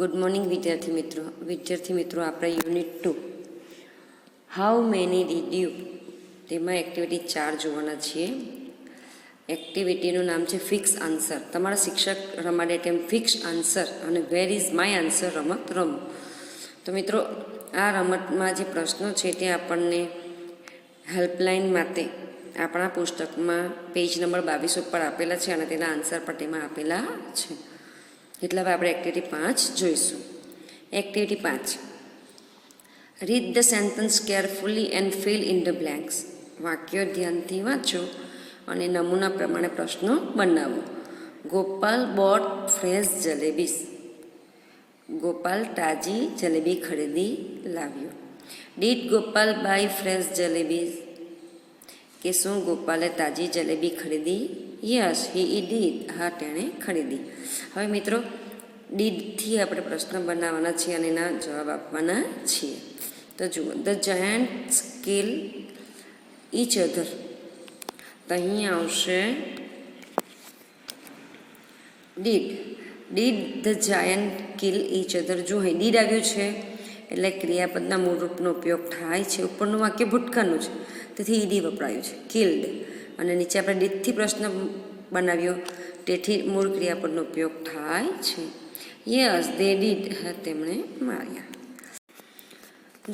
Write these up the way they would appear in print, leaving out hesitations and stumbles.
Good morning વિદ્યાર્થી મિત્રો આપણા unit 2 how many did you તેમાં એક્ટિવિટી 4 જોવાના છીએ. એક્ટિવિટીનું નામ છે ફિક્સ આન્સર. તમારા શિક્ષક રમાડે તેમ ફિક્સ આન્સર અને વેર ઇઝ માય આન્સર રમત રમો. તો મિત્રો, આ રમતમાં જે પ્રશ્નો છે તે આપણને હેલ્પલાઇન માટે આપણા પુસ્તકમાં પેજ નંબર 22 ઉપર આપેલા છે અને તેના આન્સર પણ તેમાં આપેલા છે. એટલે હવે આપણે એક્ટિવિટી 5 જોઈશું. Activity 5, read the sentence carefully and fill in the blanks. વાક્યો ધ્યાનથી વાંચો અને નમૂના પ્રમાણે પ્રશ્નો બનાવો. Gopal bought fresh jalebis. ગોપાલ તાજી જલેબી ખરીદી લાવ્યો. Did Gopal buy fresh jalebis. કે શું ગોપાલે તાજી જલેબી ખરીદી? Yes he did. હા, તેણે ખરીદી. હવે મિત્રો, ડીડથી આપણે પ્રશ્ન બનાવવાના છીએ અને એના જવાબ આપવાના છીએ. તો જુઓ, the Giants kill each other. તો અહીં આવશે did. Did the giant kill each other. જો અહીં ડીડ આવ્યું છે એટલે ક્રિયાપદના મૂળ રૂપનો ઉપયોગ થાય છે. ઉપરનું વાક્ય ભૂતકાળનું છે, તેથી ઈડી વપરાયું છે, કિલ્ડ. અને નીચે આપણે ડીડથી પ્રશ્ન બનાવ્યો, તેથી મૂળ ક્રિયાપદનો ઉપયોગ થાય છે. Yes they did. હા, તેમણે માર્યા.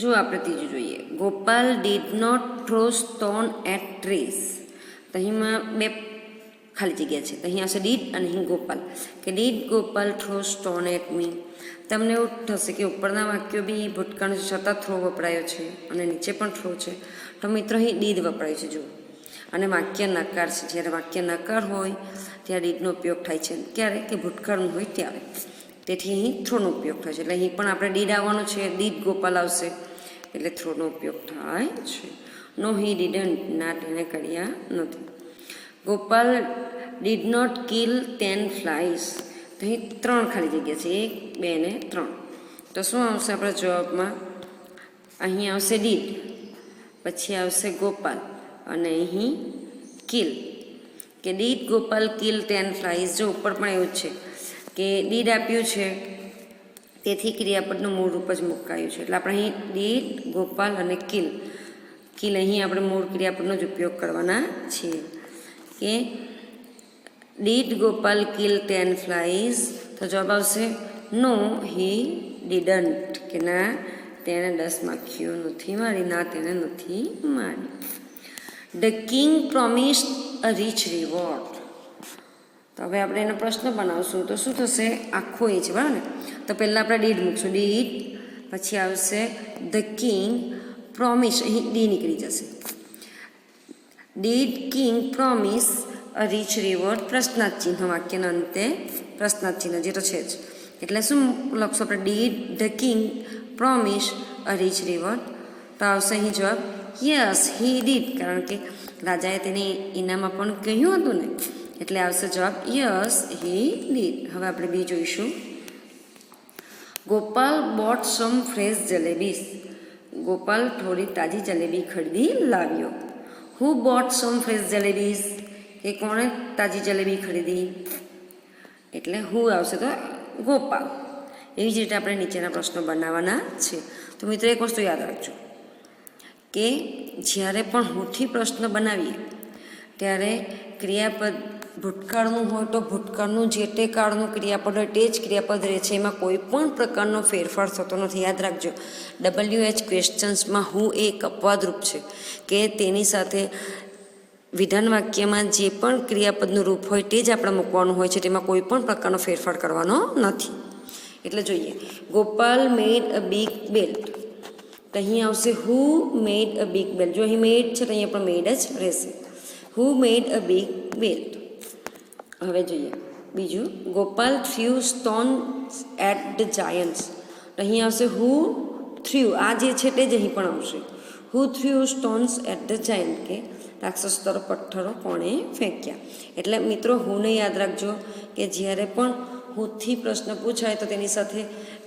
જો આપણે ત્રીજું જોઈએ, Gopal did not throw stone at trees. તો અહીંમાં બે ખાલી જગ્યા છે. તો અહીં આવશે ડીડ અને અહીં ગોપાલ. કે did Gopal throw stone at me. તમને એવું થશે કે ઉપરના વાક્યો બી ભૂતકાળ છતાં થ્રો વપરાયો છે અને નીચે પણ થ્રો છે. તો મિત્રો, અહીં ડીડ વપરાય છે. જુઓ, અને વાક્ય નકાર છે. જ્યારે વાક્ય નકાર હોય ત્યારે ડીડનો ઉપયોગ થાય છે. ક્યારે? કે ભૂતકાળનું હોય ત્યારે. તેથી અહીં થ્રોનો ઉપયોગ થાય છે. એટલે અહીં પણ આપણે ડીડ આવવાનું છે. ડીડ ગોપાલ આવશે એટલે થ્રોનો ઉપયોગ થાય છે. No he didn't. ના, તેણે કર્યા નથી. Gopal did not kill 10 flies. તો અહીં 3 ખાલી જગ્યા છે, 1, 2 ને 3. તો શું આવશે આપણા જવાબમાં? અહીં આવશે ડીડ, પછી આવશે ગોપાલ અને અહીં કિલ. કે ડીડ ગોપાલ કિલ 10 ફ્લાઇઝ. જો ઉપર પણ એવું જ છે કે ડીડ આપ્યું છે, તેથી ક્રિયાપદનું મૂળ રૂપ જ મુકાયું છે. એટલે આપણે અહીં ડીડ ગોપાલ અને કિલ. કિલ અહીં આપણે મૂળ ક્રિયાપદનો જ ઉપયોગ કરવાના છીએ. કે ડીડ ગોપાલ કિલ 10 ફ્લાઇઝ. તો જવાબ આવશે નો હી ડીડન્ટ. કે ના, તેણે 10 માખીઓ નથી મારી. ના, તેણે નથી મારી. The king promised a rich reward. તો હવે આપણે એનો પ્રશ્ન બનાવશું. તો શું થશે? આખો એ છે, બરાબર ને? તો પહેલાં આપણે ડીડ મૂકશું. ડીડ, પછી આવશે ધ કિંગ પ્રોમિસ. અહીં ડી નીકળી જશે. Did king promise a rich reward. પ્રશ્નાર્થ ચિહ્ન. વાક્યના અંતે પ્રશ્નાર્થ ચિહ્ન જે તો છે જ. એટલે શું લખશું આપણે? Did the king promise a rich reward. તો આવશે અહીં જવાબ યસ હી ડીડ. કારણ કે રાજાએ તેને ઇનામ આપવાનું કહ્યું હતું ને, એટલે આવશે જવાબ યસ હી ડીડ. હવે આપણે બી જોઈશું. ગોપાલ બોટ સમ ફ્રેશ જલેબીસ. ગોપાલ થોડી તાજી જલેબી ખરીદી લાવ્યો. હુ બોટ સમ ફ્રેશ જલેબીસ. કે કોણે તાજી જલેબી ખરીદી? એટલે હુ આવશે તો ગોપાલ. એવી જ રીતે આપણે નીચેના પ્રશ્નો બનાવવાના છે. તો મિત્રો, એક વસ્તુ યાદ રાખજો કે જ્યારે પણ હુંથી પ્રશ્ન બનાવીએ ત્યારે ક્રિયાપદ ભૂતકાળનું હોય તો ભૂતકાળનું જે તે કાળનું ક્રિયાપદ હોય તે જ ક્રિયાપદ રહે છે. એમાં કોઈ પણ પ્રકારનો ફેરફાર થતો નથી. યાદ રાખજો, WH ક્વેશ્ચન્સમાં હું એક અપવાદરૂપ છે કે તેની સાથે વિધાન વાક્યમાં જે પણ ક્રિયાપદનું રૂપ હોય તે જ આપણે મૂકવાનું હોય છે. તેમાં કોઈ પણ પ્રકારનો ફેરફાર કરવાનો નથી. એટલે જોઈએ, ગોપાલ મેડ અ બિગ બેલ્ટ. તો અહીં આવશે હુ મેડ અ બિગ બેલ્ટ. જો અહીં મેડ છે તો અહીંયા પણ મેડ જ રહેશે. Who made a big belt. હવે જોઈએ બીજું, Gopal threw stones at the giants. તો અહીં આવશે હુ થ્યુ. આ જે છે તે જ અહીં પણ આવશે. હુ થ્યુ સ્ટોન્સ એટ ધ જાયન્ટ. કે રાક્ષસ તરફ પથ્થરો કોણે ફેંક્યા. એટલે મિત્રો, હુંને યાદ રાખજો કે જ્યારે પણ હુંથી પ્રશ્ન પૂછાય તો તેની સાથે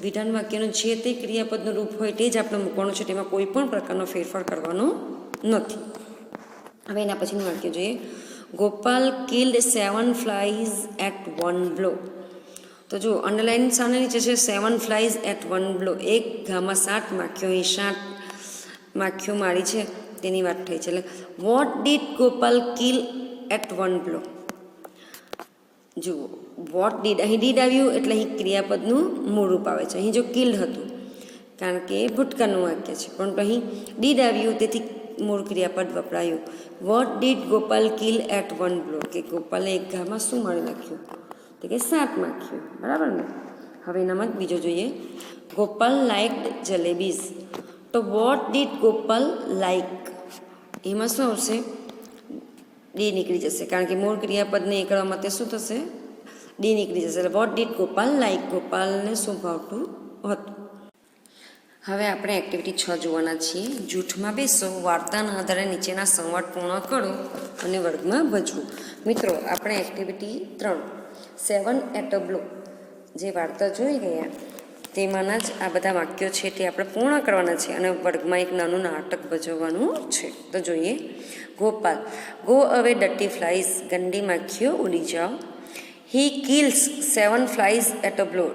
વિધાન વાક્યનું જે તે ક્રિયાપદનું રૂપ હોય તે જ આપણે મૂકવાનું છે. તેમાં કોઈ પણ પ્રકારનો ફેરફાર કરવાનો નથી. હવે એના પછીનું વાક્ય જોઈએ. Gopal killed 7 flies at 1 blow. તો જો અંડરલાઇન સામે નીચે છે 7 ફ્લાઇઝ એટ વન બ્લો, એક ઘામાં 7 માખીઓ, અહીં 7 માખીઓ મારી છે તેની વાત થઈ છે. એટલે vote did Gopal kill at one blow. જુઓ વોટ ડીડ, અહીં ડીડ આવ્યું એટલે અહીં ક્રિયાપદનું મૂળ રૂપ આવે છે. અહીં જો કિલ્ડ હતું કારણ કે એ ભૂતકાળનું વાક્ય છે, પરંતુ અહીં ડીડ આવ્યું તેથી મૂળ ક્રિયાપદ વપરાયું. What did Gopal kill at one blow, કે ગોપાલે એક ઘામાં શું મારી નાખ્યું, તો કે 7 માખ્યું. બરાબર ને. હવે એનામાં જ બીજો જોઈએ. ગોપાલ લાઇકડ જલેબીઝ, તો વોટ ડીડ ગોપાલ લાઇક, એમાં શું આવશે, ડી નીકળી જશે કારણ કે મૂળ ક્રિયાપદને એ કરવા માટે શું થશે, ડી નીકળી જશે. એટલે વોટ ડીડ ગોપાલ લાઇક, ગોપાલને શું ભાવતું હતું. હવે આપણે એક્ટિવિટી 6 જોવાના છીએ. જૂઠમાં બેસો, વાર્તાના આધારે નીચેના સંવાદ પૂર્ણ કરો અને વર્ગમાં ભજવું. મિત્રો આપણે એક્ટિવિટી 3 7 એટ અ બ્લો જે વાર્તા જોઈ ગયા તેમાંના જ આ બધા વાક્યો છે તે આપણે પૂર્ણ કરવાના છે અને વર્ગમાં એક નાનું નાટક ભજવવાનું છે. તો જોઈએ. Gopal, go away dirty flies, ગંદી માખીઓ ઉડી જાઓ. He kills 7 flies at a blow,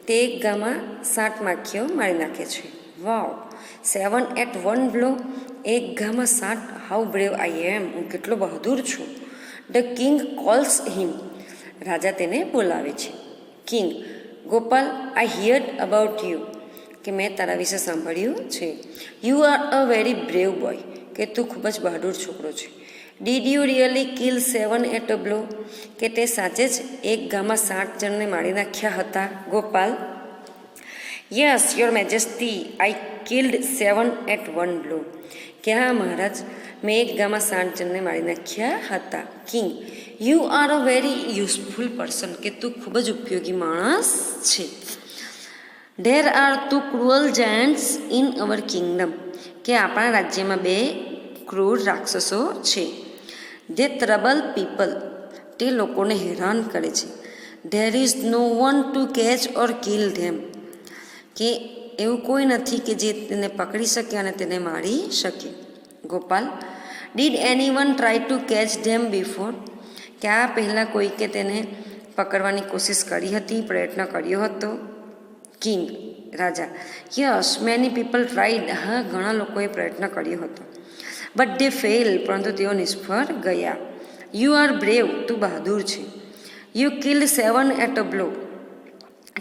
તે એક ગામાં 7 માખીઓ મારી નાખે છે. વાવ. 7 એટ વન બ્લો, એક ગામાં 7. હાઉ બ્રેવ આઈ એમ, હું કેટલો બહાદુર છું. ધ કિંગ કોલ્સ હિમ, રાજા તેને બોલાવે છે. King, Gopal, I heard about you, કે મેં તારા વિશે સાંભળ્યું છે. You are a very brave boy, કે તું ખૂબ જ બહાદુર છોકરો છે. Did you really kill 7 at a blow, કે તે સાચે જ એક ગામમાં 7 જણને મારી નાખ્યા હતા. Gopal, yes your majesty, I killed 7 at one blow, કે હા મહારાજ, મેં એક ગામમાં 7 જણને મારી નાખ્યા હતા. King, you are a very useful person, કે તું ખૂબ જ ઉપયોગી માણસ છે. There are 2 cruel Giants in our kingdom, કે આપણા રાજ્યમાં 2 ક્રૂર રાક્ષસો છે. ધે ટ્રબલ પીપલ, તે લોકોને હેરાન કરે છે. There is no one to catch or kill them, કે એવું કોઈ નથી કે જે તેને પકડી શકે અને તેને મારી શકે. Gopal, did any one try to catch them before, કે આ પહેલાં કોઈકે તેને પકડવાની કોશિશ કરી હતી, પ્રયત્ન કર્યો હતો. કિંગ, રાજા, યસ મેની પીપલ ટ્રાઈડ, હા ઘણા લોકોએ પ્રયત્ન કર્યો હતો. બટ દે ફેલ, પરંતુ તેઓ નિષ્ફળ ગયા. યુ આર બ્રેવ, તું બહાદુર છે. You killed 7 at a blow,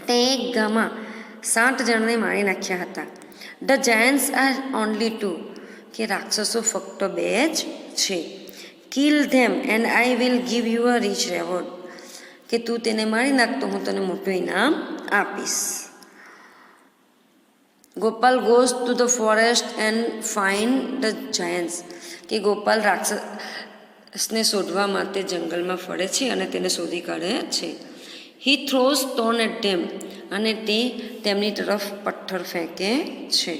તે એક ગામમાં 7 જણને મારી નાખ્યા હતા. ધ જાયન્ટ્સ આર ઓનલી 2, કે રાક્ષસો ફક્ત 2 જ છે. Kill them and I will give you a rich reward, કે તું તેને મારી નાખ તો હું તને મોટું ઇનામ આપીશ. Gopal goes to the forest and find the Giants, કે ગોપાલ રાક્ષસને શોધવા માટે જંગલમાં ફરે છે અને તેને શોધી કાઢે છે. He throws stone at them, અને તે તેમની તરફ પથ્થર ફેંકે છે.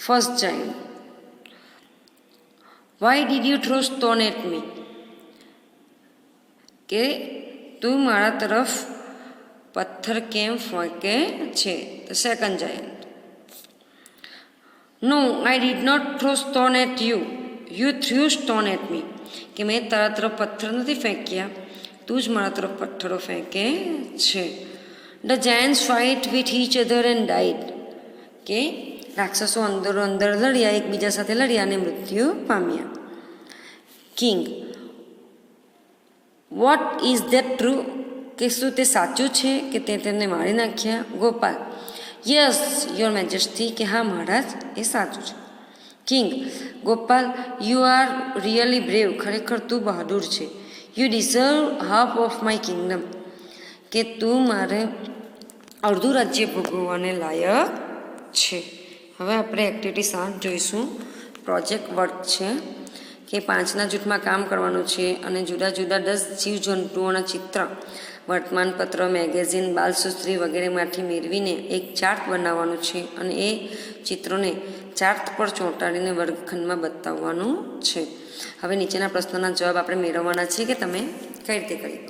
First giant, why did you throw stone at me, કે તું મારા તરફ પથ્થર કેમ ફેંકે છે. તો second giant, no I did not throw stone at you, you threw stone at me, કે મેં તારા તરફ પથ્થર નથી ફેંક્યા, તું જ મારા તરફ પથ્થરો ફેંકે છે. The Giants fight with each other and died, કે રાક્ષસો અંદરો અંદર લડ્યા, એકબીજા સાથે લડ્યા અને મૃત્યુ પામ્યા. King, what is that true, કે શું તે સાચું છે કે તે તેમને મારી નાખ્યા. ગોપાલ, યસ યોર મેજેસ્ટી, કે હા મહારાજ એ સાચું છે. King, Gopal, you are really brave, ખરેખર તું બહાદુર છે. You deserve half of my Kingdom, કે તું મારે અડધું રાજ્ય ભોગવવાને લાયક છે. હવે આપણે એક્ટિવિટી 7 જોઈશું. પ્રોજેક્ટ વર્ક છે કે 5ના જૂથમાં કામ કરવાનું છે અને જુદા જુદા 10 જીવજંતુઓના ચિત્ર વર્તમાનપત્ર, મેગેઝિન, બાલસૂત્રી વગેરેમાંથી મેળવીને એક ચાર્ટ બનાવવાનું છે અને એ ચિત્રોને ચાર્ટ પર ચોંટાડીને વર્ગખંડમાં બતાવવાનું છે. હવે નીચેના પ્રશ્નોના જવાબ આપણે મેળવવાના છે કે તમે કઈ રીતે કર્યું.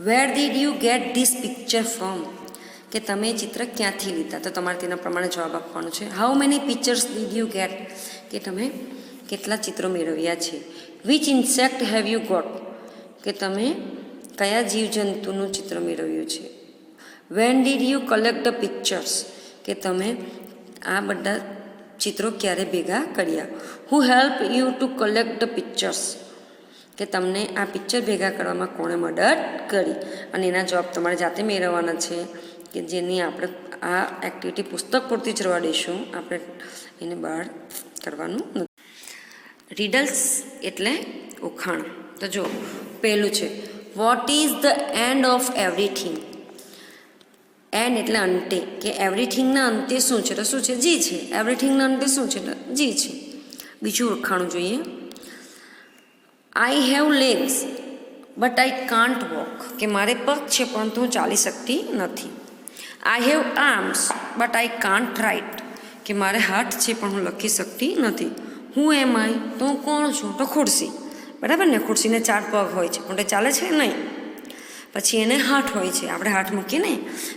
Where did you gate this picture from, કે તમે ચિત્ર ક્યાંથી લીધા, તો તમારે તેના પ્રમાણે જવાબ આપવાનો છે. How many pictures did you get, કે તમે કેટલા ચિત્રો મેળવ્યા છે. Which insect have you got, કે તમે કયા જીવજંતુનું ચિત્ર મેળવ્યું છે. When did you collect the pictures, કે તમે આ બધા ચિત્રો ક્યારે ભેગા કર્યા. Who help you to collect the pictures, કે તમને આ પિક્ચર ભેગા કરવામાં કોણે મદદ કરી. અને એના જવાબ તમારે જાતે મેળવવાના છે, કે જેની આપણે આ એક્ટિવિટી પુસ્તક પૂરતી જ રવા દઈશું, આપણે એને બહાર કરવાનું નથી. રીડલ્સ એટલે ઉખાણ. તો જો પહેલું છે, what is the end of everything. And એટલે અંતે, કે એવરીથિંગના અંતે શું છે, તો શું છે, જી છે. એવરીથિંગના અંતે શું છે, તો જી છે. બીજું ઉખાણું જોઈએ, I have legs but I can't walk, કે મારે પગ છે પરંતુ હું ચાલી શકતી નથી. I have arms but I can't write, કે મારે હાથ છે પણ હું લખી શકતી નથી. હું એમ આઈ, તો હું કોણ છું, તો ખુરશી. બરાબર ને, ખુરશીને 4 પગ હોય છે પણ તે ચાલે છે નહીં. પછી એને હાથ હોય છે, આપણે હાથ મૂકીએ ને,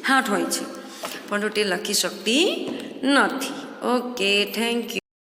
હાથ હોય છે, પરંતુ તે લખી શકતી નથી. Okay, thank you.